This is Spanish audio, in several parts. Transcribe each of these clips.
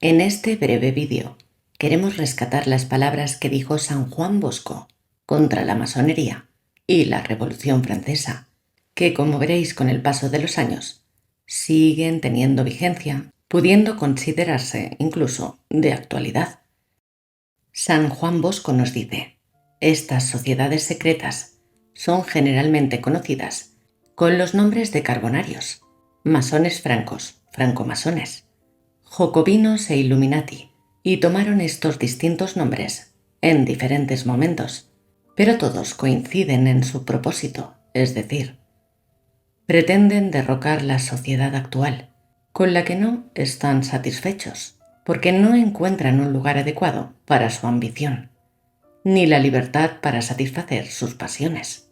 En este breve vídeo queremos rescatar las palabras que dijo San Juan Bosco contra la masonería y la Revolución Francesa, que, como veréis con el paso de los años, siguen teniendo vigencia, pudiendo considerarse incluso de actualidad. San Juan Bosco nos dice: estas sociedades secretas son generalmente conocidas con los nombres de carbonarios, masones francos, francomasones, jocobinos e Illuminati, y tomaron estos distintos nombres en diferentes momentos, pero todos coinciden en su propósito, es decir, pretenden derrocar la sociedad actual, con la que no están satisfechos, porque no encuentran un lugar adecuado para su ambición, ni la libertad para satisfacer sus pasiones.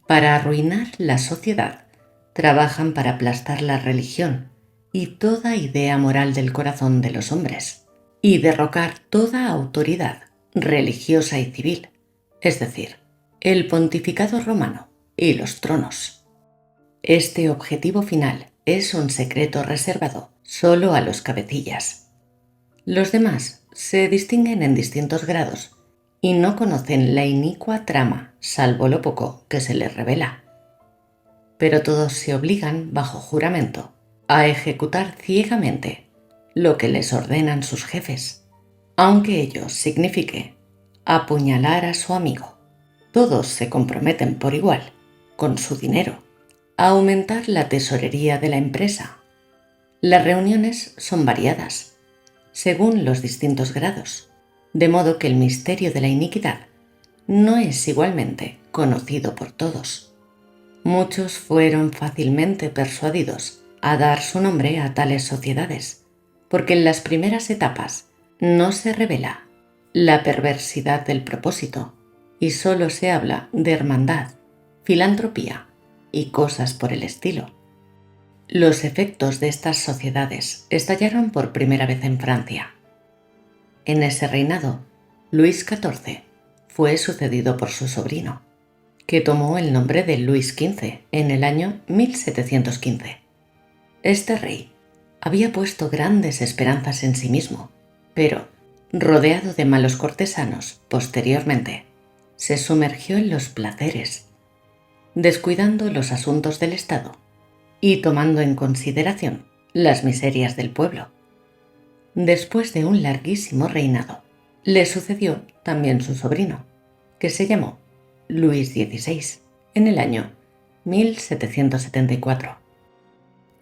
Para arruinar la sociedad, trabajan para aplastar la religión y toda idea moral del corazón de los hombres, y derrocar toda autoridad religiosa y civil, es decir, el pontificado romano y los tronos. Este objetivo final es un secreto reservado solo a los cabecillas. Los demás se distinguen en distintos grados y no conocen la inicua trama, salvo lo poco que se les revela. Pero todos se obligan, bajo juramento, a ejecutar ciegamente lo que les ordenan sus jefes, aunque ello signifique apuñalar a su amigo. Todos se comprometen por igual, con su dinero, a aumentar la tesorería de la empresa. Las reuniones son variadas, según los distintos grados, de modo que el misterio de la iniquidad no es igualmente conocido por todos. Muchos fueron fácilmente persuadidos a dar su nombre a tales sociedades, porque en las primeras etapas no se revela la perversidad del propósito y solo se habla de hermandad, filantropía y cosas por el estilo. Los efectos de estas sociedades estallaron por primera vez en Francia. En ese reinado, Luis XIV fue sucedido por su sobrino, que tomó el nombre de Luis XV en el año 1715. Este rey había puesto grandes esperanzas en sí mismo, pero, rodeado de malos cortesanos, posteriormente, se sumergió en los placeres, descuidando los asuntos del Estado y tomando en consideración las miserias del pueblo. Después de un larguísimo reinado, le sucedió también su sobrino, que se llamó Luis XVI, en el año 1774.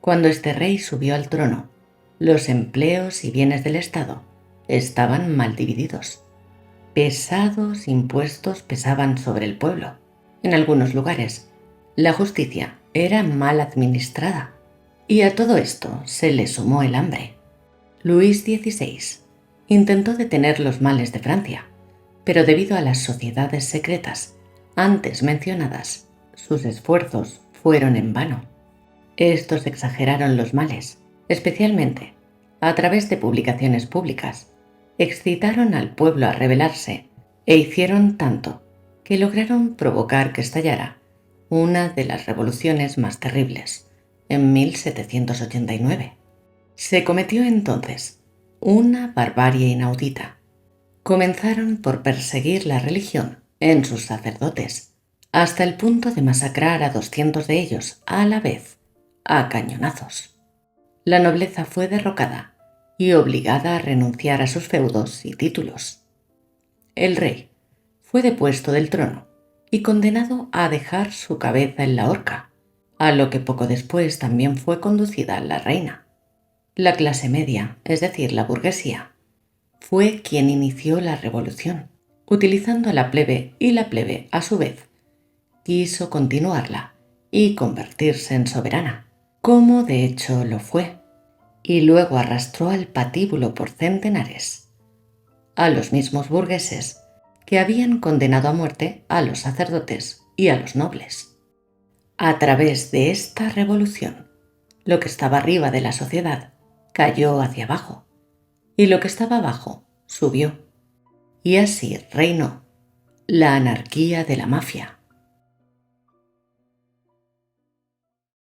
Cuando este rey subió al trono, los empleos y bienes del Estado estaban mal divididos. Pesados impuestos pesaban sobre el pueblo. En algunos lugares, la justicia era mal administrada, y a todo esto se le sumó el hambre. Luis XVI intentó detener los males de Francia, pero debido a las sociedades secretas antes mencionadas, sus esfuerzos fueron en vano. Estos exageraron los males, especialmente a través de publicaciones públicas, excitaron al pueblo a rebelarse e hicieron tanto que lograron provocar que estallara una de las revoluciones más terribles, en 1789. Se cometió entonces una barbarie inaudita. Comenzaron por perseguir la religión en sus sacerdotes, hasta el punto de masacrar a 200 de ellos a la vez, a cañonazos. La nobleza fue derrocada y obligada a renunciar a sus feudos y títulos. El rey fue depuesto del trono y condenado a dejar su cabeza en la horca, a lo que poco después también fue conducida la reina. La clase media, es decir, la burguesía, fue quien inició la revolución, utilizando a la plebe, y la plebe, a su vez, quiso continuarla y convertirse en soberana, como de hecho lo fue, y luego arrastró al patíbulo por centenares, a los mismos burgueses que habían condenado a muerte a los sacerdotes y a los nobles. A través de esta revolución, lo que estaba arriba de la sociedad cayó hacia abajo, y lo que estaba abajo subió, y así reinó la anarquía de la mafia.